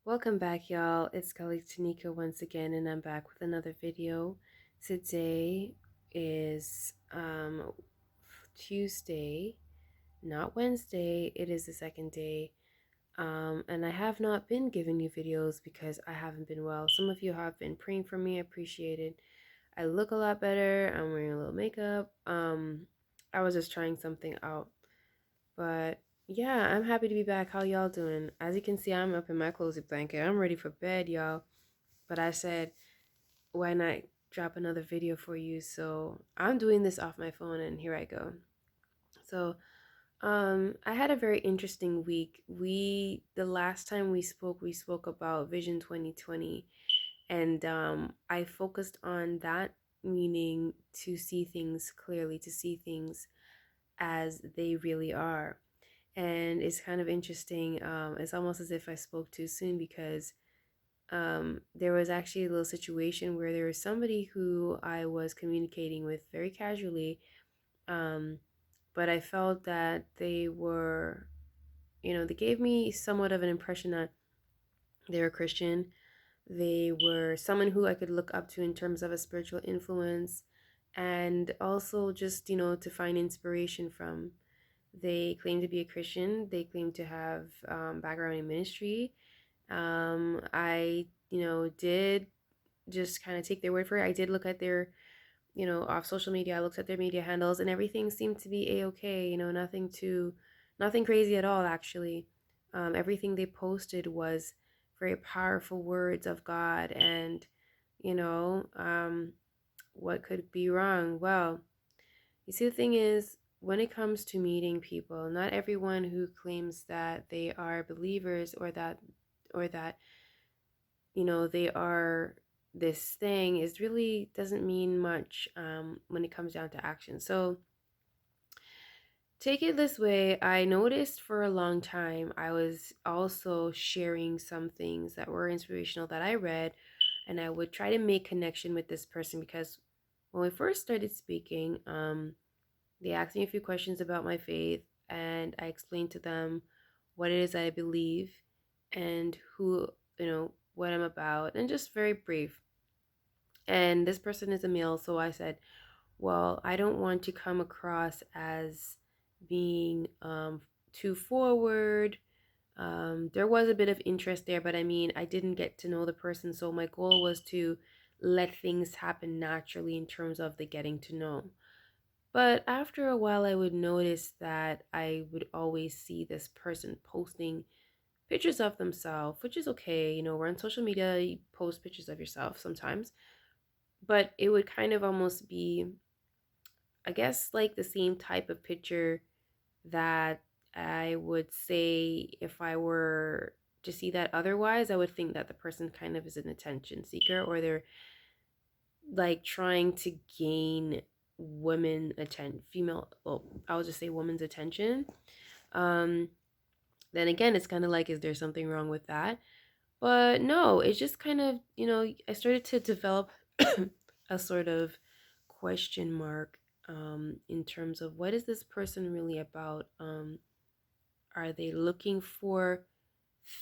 Welcome back, y'all. It's colleague Tanika once again, and I'm back with another video. Today is Tuesday, not Wednesday. It is the second day. And I have not been giving you videos because I haven't been well. Some of you have been praying for me. I appreciate it. I look a lot better. I'm wearing a little makeup. I was just trying something out. But yeah, I'm happy to be back. How y'all doing? As you can see, I'm up in my cozy blanket. I'm ready for bed, y'all. But I said, why not drop another video for you? So I'm doing this off my phone, and here I go. So I had a very interesting week. The last time we spoke about Vision 2020, and I focused on that, meaning to see things clearly, to see things as they really are. And it's kind of interesting. It's almost as if I spoke too soon because there was actually a little situation where there was somebody who I was communicating with very casually, um, but I felt that they were, they gave me somewhat of an impression that they were Christian. They were someone who I could look up to in terms of a spiritual influence and also just, to find inspiration from. They claim to be a Christian. They claim to have background in ministry. I, did just kind of take their word for it. I did look at their, off social media. I looked at their media handles, and everything seemed to be a-okay. Nothing crazy at all. Actually, everything they posted was very powerful words of God, and you know, um, what could be wrong? Well, you see, the thing is, when it comes to meeting people, not everyone who claims that they are believers or that they are this thing is really doesn't mean much when it comes down to action. So take it this way. I noticed for a long time I was also sharing some things that were inspirational that I read, and I would try to make connection with this person because when we first started speaking, they asked me a few questions about my faith, and I explained to them what it is I believe and who, what I'm about, and just very brief. And this person is a male, so I said, well, I don't want to come across as being too forward. There was a bit of interest there, but I mean, I didn't get to know the person, so my goal was to let things happen naturally in terms of the getting to know. But after a while, I would notice that I would always see this person posting pictures of themselves, which is okay. We're on social media, you post pictures of yourself sometimes, but it would kind of almost be, I guess, like the same type of picture that I would say if I were to see that otherwise, I would think that the person kind of is an attention seeker or they're like trying to gain well, I'll just say women's attention. Um, then again, it's kind of like, is there something wrong with that? But no, it's just kind of, I started to develop a sort of question mark in terms of what is this person really about? Are they looking for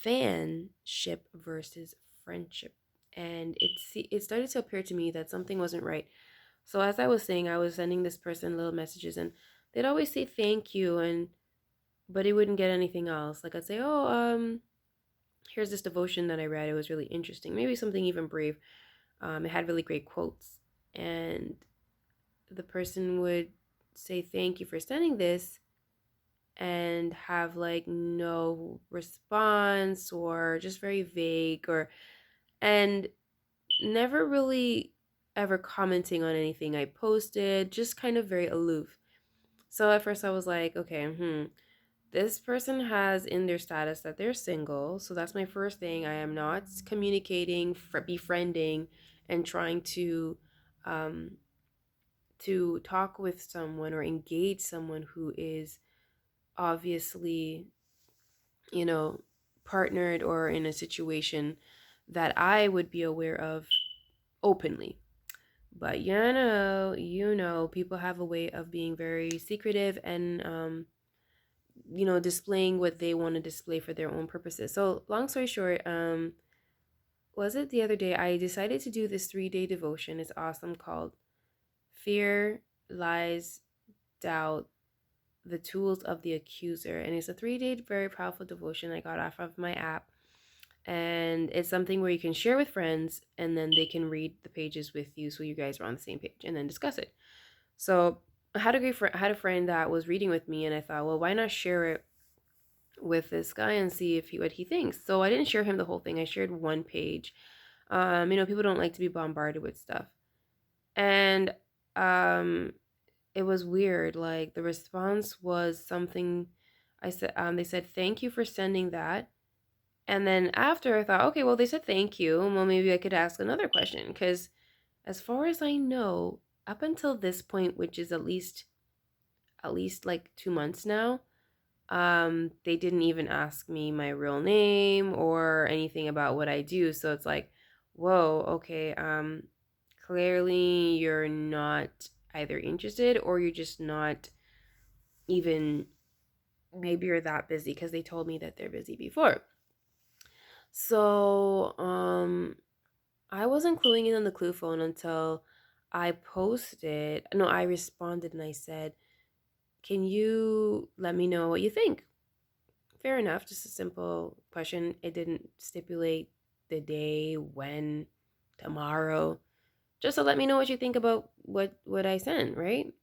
fanship versus friendship? And it started to appear to me that something wasn't right. So as I was saying, I was sending this person little messages, and they'd always say thank you, and but it wouldn't get anything else. Like I'd say, oh, here's this devotion that I read. It was really interesting. Maybe something even brief. It had really great quotes, and the person would say thank you for sending this, and have like no response or just very vague and never really ever commenting on anything I posted, just kind of very aloof. So at first I was like, okay, this person has in their status that they're single. So that's my first thing. I am not communicating, befriending, and trying um, to talk with someone or engage someone who is obviously, you know, partnered or in a situation that I would be aware of openly. But people have a way of being very secretive and displaying what they want to display for their own purposes. So, long story short, was it the other day I decided to do this 3-day devotion. It's awesome, called Fear, Lies, Doubt, the Tools of the Accuser. And it's a 3-day, very powerful devotion I got off of my app. And it's something where you can share with friends and then they can read the pages with you so you guys are on the same page and then discuss it. So I had a friend that was reading with me, and I thought, well, why not share it with this guy and see if what he thinks. So I didn't share him the whole thing. I shared one page. People don't like to be bombarded with stuff. And um it was weird. Like, the response was something. I said they said, "Thank you for sending that." And then after, I thought, okay, well, they said thank you. Well, maybe I could ask another question, because as far as I know, up until this point, which is at least like 2 months now, they didn't even ask me my real name or anything about what I do. So it's like, whoa, okay, clearly you're not either interested, or you're just not even, maybe you're that busy, because they told me that they're busy before. So I wasn't cluing in on the clue phone until I responded and I said, "Can you let me know what you think?" Fair enough, just a simple question. It didn't stipulate the day, when, tomorrow. Just to let me know what you think about what I sent, right?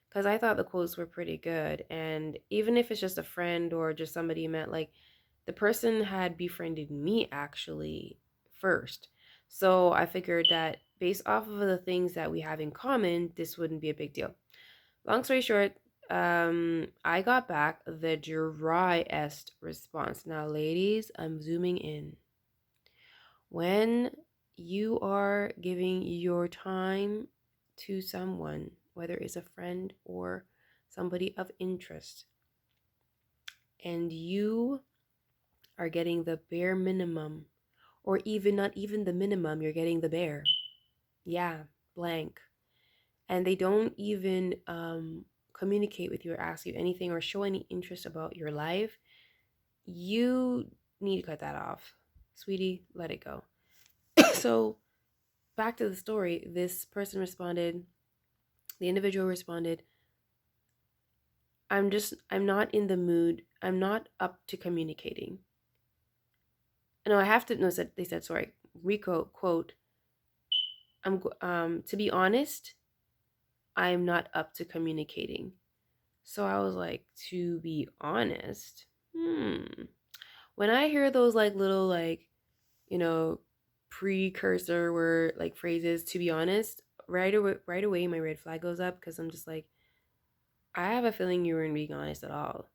Because I thought the quotes were pretty good. And even if it's just a friend or just somebody you met, like, the person had befriended me actually first. So I figured that based off of the things that we have in common, this wouldn't be a big deal. Long story short, I got back the driest response. Now, ladies, I'm zooming in. When you are giving your time to someone, whether it's a friend or somebody of interest, and you are getting the bare minimum, or even not even the minimum, you're getting the bare. Yeah, blank. And they don't even communicate with you or ask you anything or show any interest about your life, you need to cut that off. Sweetie, let it go. So, back to the story, the individual responded, I'm not in the mood. I'm not up to communicating. No, I have to, no, they said, sorry, quote, to be honest, I'm not up to communicating. So I was like, to be honest, when I hear those like little like, you know, precursor word like phrases, to be honest, right away my red flag goes up, because I'm just like, I have a feeling you weren't being honest at all,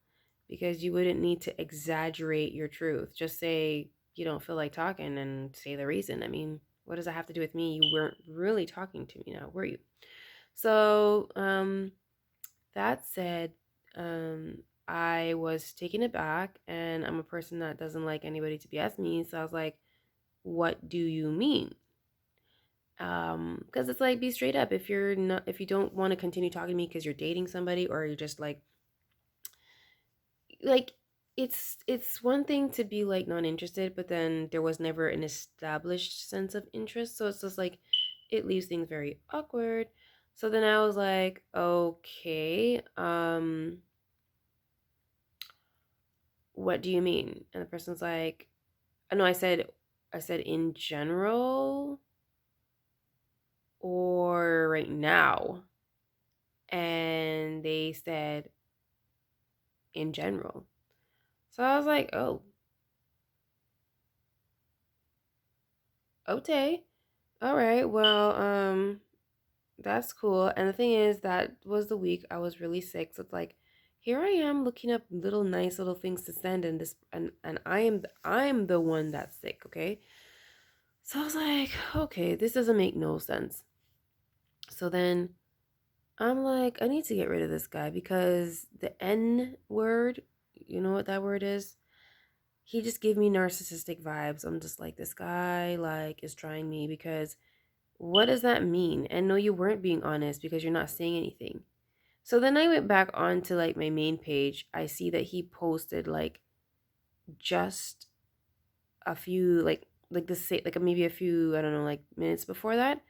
because you wouldn't need to exaggerate your truth. Just say you don't feel like talking and say the reason. I mean, what does that have to do with me? You weren't really talking to me now, were you? So, that said, I was taken aback, and I'm a person that doesn't like anybody to BS me. So I was like, "What do you mean?" Because it's like, be straight up. If you don't want to continue talking to me because you're dating somebody, or you're just like, it's one thing to be like not interested, but then there was never an established sense of interest. So it's just like, it leaves things very awkward. So then I was like, okay, what do you mean? And the person's like, no, I said in general or right now. And they said in general. So I was like, oh, okay. All right. Well, that's cool. And the thing is, that was the week I was really sick. So it's like, here I am looking up little nice little things to send, and I'm the one that's sick, okay? So I was like, okay, this doesn't make no sense. So then I'm like, I need to get rid of this guy, because the N word, you know what that word is? He just gave me narcissistic vibes. I'm just like, this guy like is trying me, because what does that mean? And no, you weren't being honest, because you're not saying anything. So then I went back onto like my main page. I see that he posted like just a few like the say like maybe a few, I don't know, like minutes before that.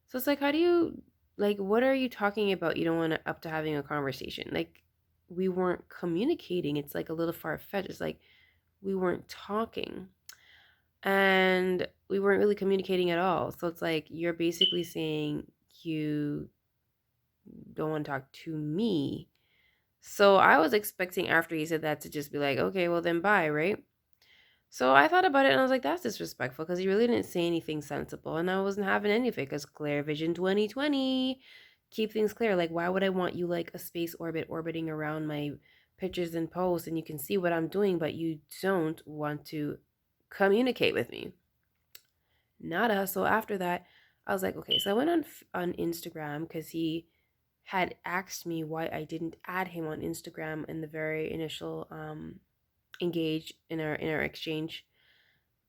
So it's like, how do you, like, what are you talking about? You don't want to up to having a conversation. Like, we weren't communicating. It's like a little far fetched. It's like we weren't talking and we weren't really communicating at all. So it's like you're basically saying you don't want to talk to me. So I was expecting after he said that to just be like, okay, well then bye, right? So I thought about it and I was like, that's disrespectful because he really didn't say anything sensible and I wasn't having any of it because Clear Vision 2020, keep things clear. Like, why would I want you like a space orbit orbiting around my pictures and posts and you can see what I'm doing, but you don't want to communicate with me? Nada. So after that, I was like, okay. So I went on Instagram because he had asked me why I didn't add him on Instagram in the very initial engage in our exchange.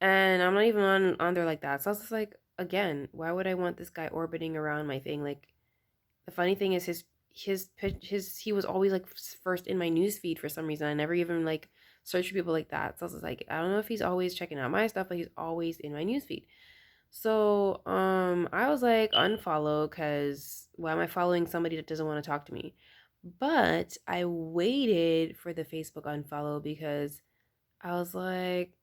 And I'm not even on there like that. So I was just like, again, why would I want this guy orbiting around my thing? Like, the funny thing is his he was always like first in my news feed for some reason. I never even like searched for people like that. So I was just like, I don't know if he's always checking out my stuff, but he's always in my news feed. So I was like unfollow because why am I following somebody that doesn't want to talk to me? But I waited for the Facebook unfollow because I was like,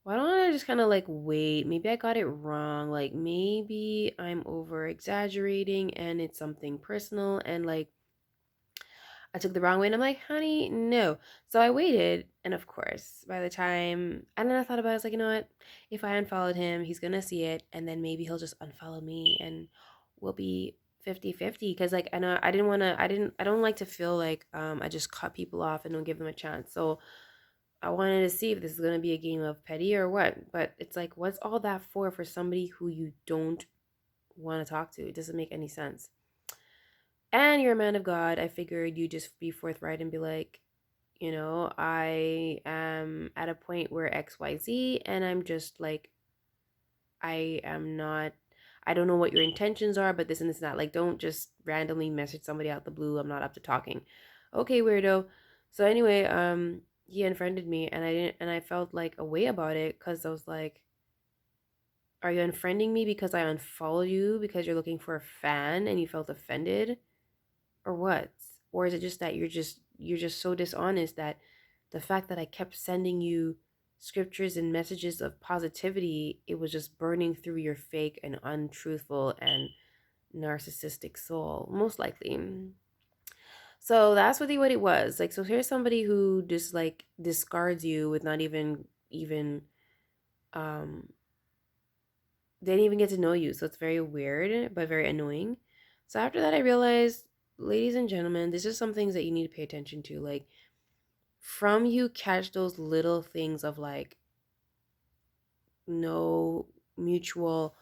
why don't I just kind of like wait? Maybe I got it wrong. Like maybe I'm over exaggerating and it's something personal and like I took the wrong way and I'm like, honey, no. So I waited and of course, by the time and then I thought about it, I was like, you know what? If I unfollowed him, he's gonna see it and then maybe he'll just unfollow me and we'll be 50-50 because like I know I don't like to feel like I just cut people off and don't give them a chance. So I wanted to see if this is going to be a game of petty or what. But it's like, what's all that for somebody who you don't want to talk to? It doesn't make any sense. And you're a man of God. I figured you just be forthright and be like, you know, I am at a point where XYZ, and I'm just like, I am not, I don't know what your intentions are, but this and this and that. Like, don't just randomly message somebody out the blue. I'm not up to talking. Okay, weirdo. So anyway, he unfriended me and I didn't, and I felt like a way about it because I was like, are you unfriending me because I unfollowed you because you're looking for a fan and you felt offended? Or what? Or is it just that you're just so dishonest that the fact that I kept sending you scriptures and messages of positivity, it was just burning through your fake and untruthful and narcissistic soul, most likely. So that's what it was. Like, so here's somebody who just like discards you with not even um they didn't even get to know you. So it's very weird but very annoying. So after that I realized, ladies and gentlemen, this is some things that you need to pay attention to. Like, from you catch those little things of like no mutual,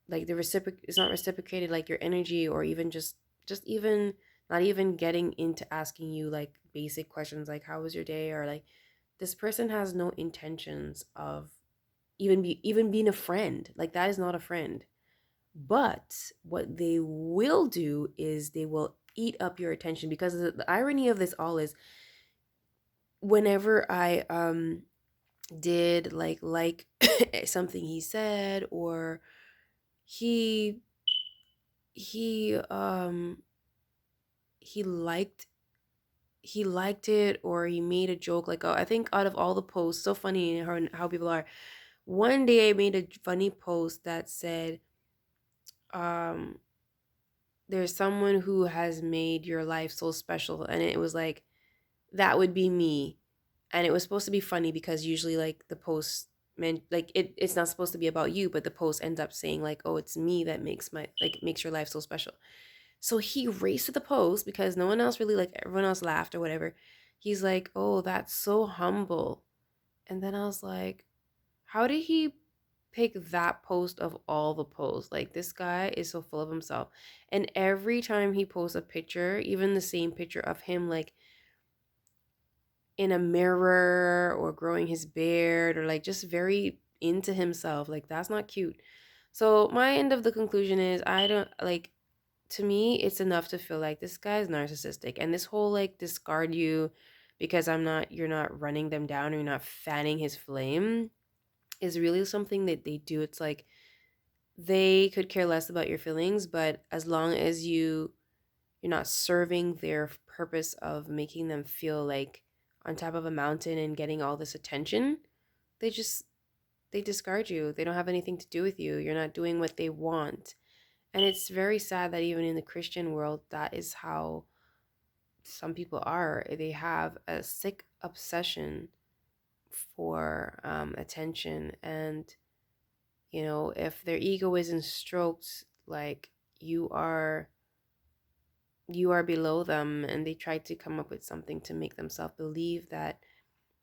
like the reciproc it's not reciprocated, like your energy, or even just even not even getting into asking you like basic questions like how was your day, or like this person has no intentions of even being a friend. Like, that is not a friend. But what they will do is they will eat up your attention, because the irony of this all is, whenever I did like something he said, or he he um he liked he liked it, or he made a joke, like, oh, I think out of all the posts, so funny how people are. One day I made a funny post that said, um there's someone who has made your life so special, and it was like, that would be me. And it was supposed to be funny because usually like the post meant like it's not supposed to be about you, but the post ends up saying like, oh, it's me that makes your life so special. So he raced to the post because no one else really, like, everyone else laughed or whatever. He's like, oh, that's so humble. And then I was like, how did he pick that post of all the posts? Like, this guy is so full of himself. And every time he posts a picture, even the same picture of him like in a mirror or growing his beard, or like just very into himself, like, that's not cute. So my end of the conclusion is, I don't like, to me, it's enough to feel like this guy is narcissistic. And this whole like discard you because you're not running them down or you're not fanning his flame is really something that they do. It's like they could care less about your feelings, but as long as you're not serving their purpose of making them feel like on top of a mountain and getting all this attention, they just they discard you. They don't have anything to do with you. You're not doing what they want. And it's very sad that even in the Christian world, that is how some people are. They have a sick obsession for attention. And, if their ego isn't stroked, like you are. You are below them, and they try to come up with something to make themselves believe that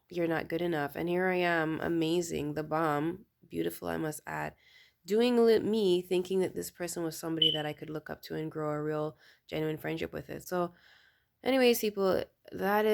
you're not good enough. And here I am, amazing, the bomb, beautiful, I must add, doing me, thinking that this person was somebody that I could look up to and grow a real, genuine friendship with it. So, anyways, people, that